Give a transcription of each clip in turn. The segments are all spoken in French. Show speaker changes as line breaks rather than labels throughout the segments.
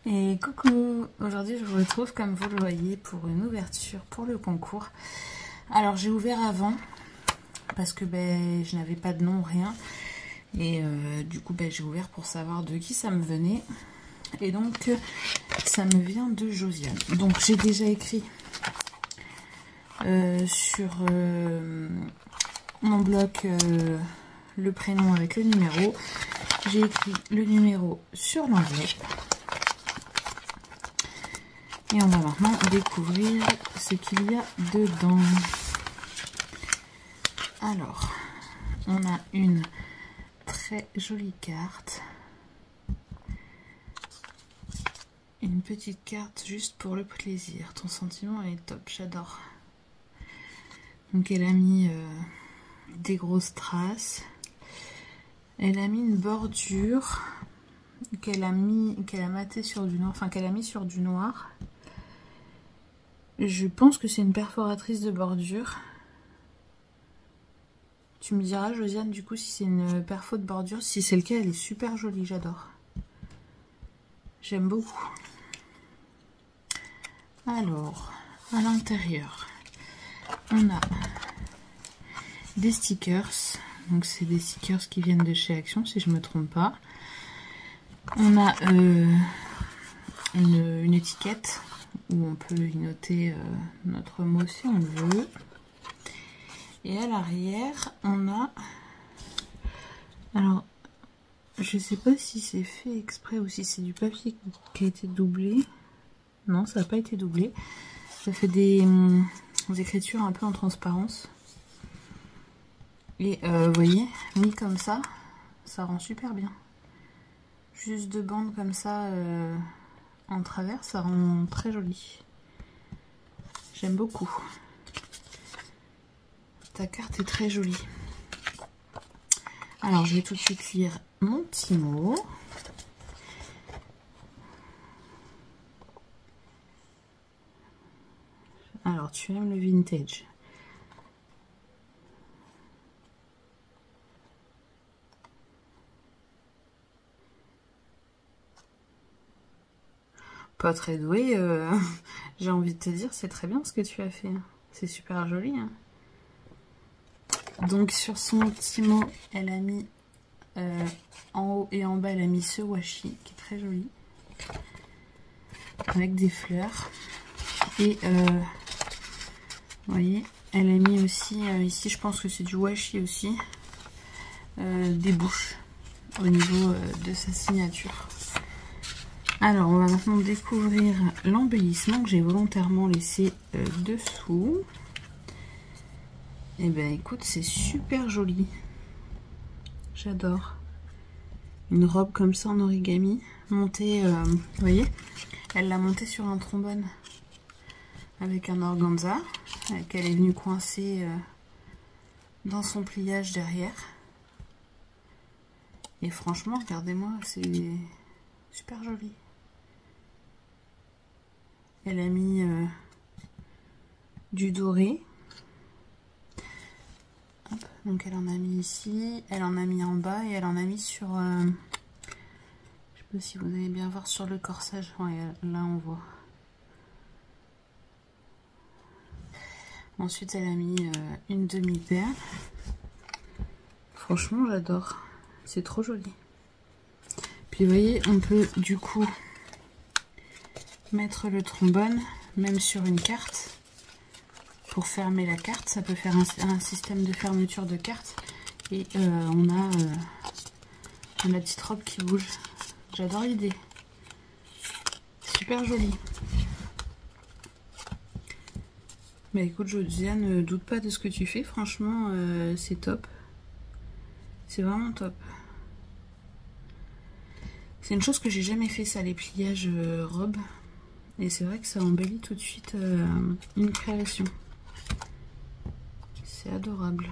Et coucou, aujourd'hui je vous retrouve comme vous le voyez pour une ouverture pour le concours. Alors j'ai ouvert avant parce que je n'avais pas de nom, rien. Et du coup j'ai ouvert pour savoir de qui ça me venait. Et donc ça me vient de Josiane. Donc j'ai déjà écrit sur mon bloc le prénom avec le numéro. J'ai écrit le numéro sur l'enveloppe. Et on va maintenant découvrir ce qu'il y a dedans. Alors, on a une très jolie carte. Une petite carte juste pour le plaisir. Ton sentiment est top, j'adore. Donc elle a mis des grosses traces. Elle a mis une bordure qu'elle a maté sur du noir, enfin qu'elle a mis sur du noir. Je pense que c'est une perforatrice de bordure. Tu me diras, Josiane, du coup, si c'est une perfo de bordure. Si c'est le cas, elle est super jolie, j'adore. J'aime beaucoup. Alors, à l'intérieur, on a des stickers. Donc, c'est des stickers qui viennent de chez Action, si je ne me trompe pas. On a une étiquette où on peut y noter notre mot si on veut. Et à l'arrière, on a... Alors, je sais pas si c'est fait exprès ou si c'est du papier qui a été doublé. Non, ça n'a pas été doublé. Ça fait des écritures un peu en transparence. Et vous voyez, mis comme ça rend super bien. Juste deux bandes comme ça en travers, ça rend très joli. J'aime beaucoup. Ta carte est très jolie. Alors, je vais tout de suite lire mon petit mot. Alors, tu aimes le vintage. Pas très doué, j'ai envie de te dire, c'est très bien ce que tu as fait. C'est super joli. Hein. Donc sur son petit mot, elle a mis en haut et en bas, elle a mis ce washi qui est très joli. Avec des fleurs. Et vous voyez, elle a mis aussi, ici je pense que c'est du washi aussi, des bouches au niveau de sa signature. Alors, on va maintenant découvrir l'embellissement que j'ai volontairement laissé dessous. Et ben écoute, c'est super joli. J'adore. Une robe comme ça en origami, montée, vous voyez, elle l'a montée sur un trombone avec un organza, qu'elle est venue coincer dans son pliage derrière. Et franchement, regardez-moi, c'est super joli. Elle a mis du doré. Hop, donc elle en a mis ici, elle en a mis en bas et elle en a mis sur... je sais pas si vous allez bien voir sur le corsage. Ouais, là on voit. Ensuite elle a mis une demi-perle. Franchement j'adore. C'est trop joli. Puis vous voyez, on peut du coup... mettre le trombone même sur une carte pour fermer la carte. Ça peut faire un système de fermeture de carte. Et on a la petite robe qui bouge. J'adore l'idée. Super joli. Mais écoute Josiane, ne doute pas de ce que tu fais. Franchement c'est top. C'est vraiment top. C'est une chose que j'ai jamais fait, ça, les pliages robes. Et c'est vrai que ça embellit tout de suite une création. C'est adorable.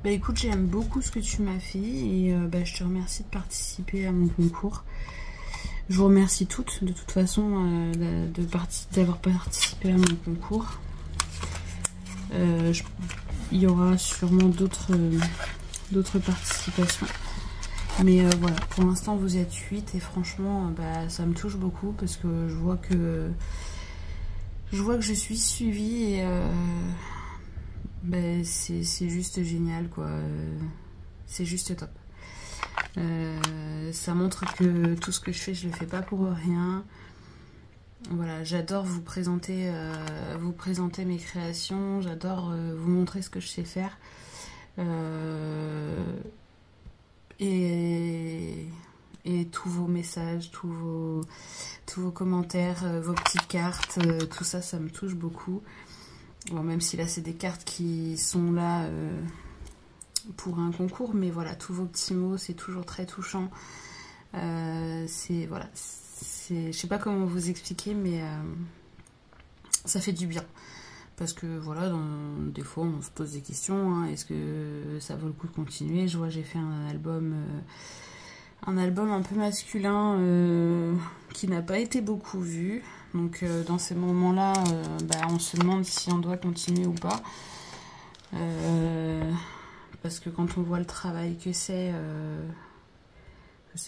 Bah écoute, j'aime beaucoup ce que tu m'as fait et je te remercie de participer à mon concours. Je vous remercie toutes de toute façon d'avoir participé à mon concours. Il y aura sûrement d'autres participations. Mais voilà, pour l'instant vous êtes 8 et franchement bah, ça me touche beaucoup parce que je vois que je suis suivie et bah, c'est juste génial quoi. C'est juste top. Ça montre que tout ce que je fais, je le fais pas pour rien. Voilà, j'adore vous présenter mes créations, j'adore vous montrer ce que je sais faire. Et tous vos messages, tous vos commentaires, vos petites cartes, tout ça, ça me touche beaucoup. Bon, même si là, c'est des cartes qui sont là pour un concours, mais voilà, tous vos petits mots, c'est toujours très touchant. Voilà, je sais pas comment vous expliquer, mais ça fait du bien. Parce que voilà, des fois on se pose des questions, hein, est-ce que ça vaut le coup de continuer? Je vois, j'ai fait un album un peu masculin qui n'a pas été beaucoup vu. Donc dans ces moments-là, bah, on se demande si on doit continuer ou pas. Parce que quand on voit le travail que c'est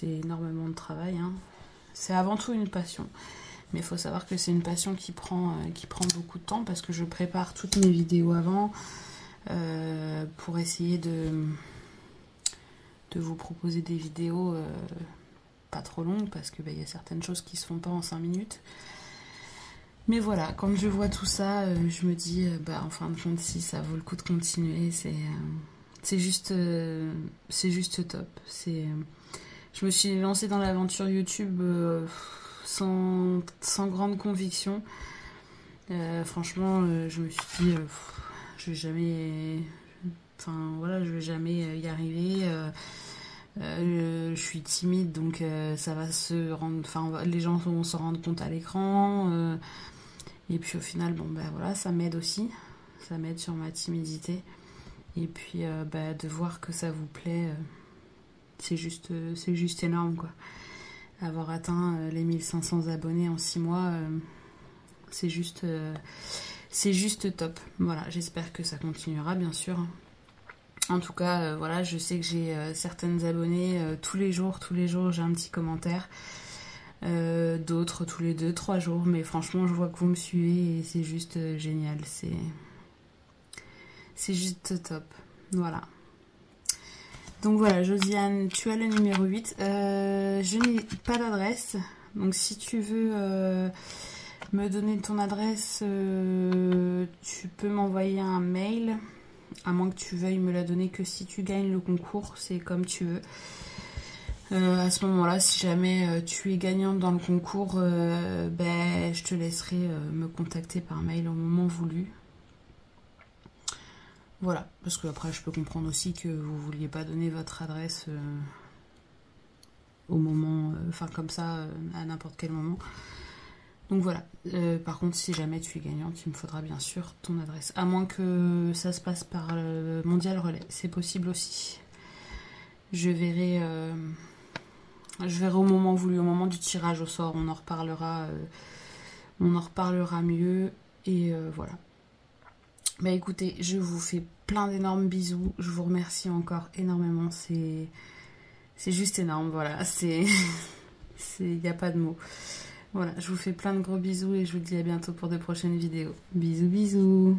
énormément de travail, hein. C'est avant tout une passion. Mais il faut savoir que c'est une passion qui prend beaucoup de temps parce que je prépare toutes mes vidéos avant pour essayer de vous proposer des vidéos pas trop longues parce que y a certaines choses qui se font pas en 5 minutes. Mais voilà, quand je vois tout ça, je me dis, en fin de compte, si ça vaut le coup de continuer, c'est juste top. Je me suis lancée dans l'aventure YouTube sans grande conviction. Franchement, je me suis dit, je vais jamais... Enfin, voilà, je vais jamais y arriver. Je suis timide, donc ça va se rendre... Enfin, les gens vont se rendre compte à l'écran. Et puis au final, bon, voilà, ça m'aide aussi. Ça m'aide sur ma timidité. Et puis, de voir que ça vous plaît, c'est juste énorme, quoi. Avoir atteint les 1500 abonnés en 6 mois, c'est juste top. Voilà, j'espère que ça continuera, bien sûr. En tout cas, voilà, je sais que j'ai certaines abonnées tous les jours, j'ai un petit commentaire. D'autres tous les 2-3 jours, mais franchement, je vois que vous me suivez et c'est juste génial. C'est juste top. Voilà. Donc voilà, Josiane, tu as le numéro 8. Je n'ai pas d'adresse. Donc si tu veux me donner ton adresse, tu peux m'envoyer un mail. À moins que tu veuilles me la donner que si tu gagnes le concours. C'est comme tu veux. À ce moment-là, si jamais tu es gagnante dans le concours, je te laisserai me contacter par mail au moment voulu. Voilà, parce que après je peux comprendre aussi que vous ne vouliez pas donner votre adresse au moment, comme ça, à n'importe quel moment. Donc voilà, par contre si jamais tu es gagnante, il me faudra bien sûr ton adresse. À moins que ça se passe par le Mondial Relais, c'est possible aussi. Je verrai au moment voulu, au moment du tirage au sort, on en reparlera mieux, et voilà. Écoutez, je vous fais plein d'énormes bisous. Je vous remercie encore énormément. C'est juste énorme, voilà. Il n'y a pas de mots. Voilà, je vous fais plein de gros bisous et je vous dis à bientôt pour de prochaines vidéos. Bisous, bisous.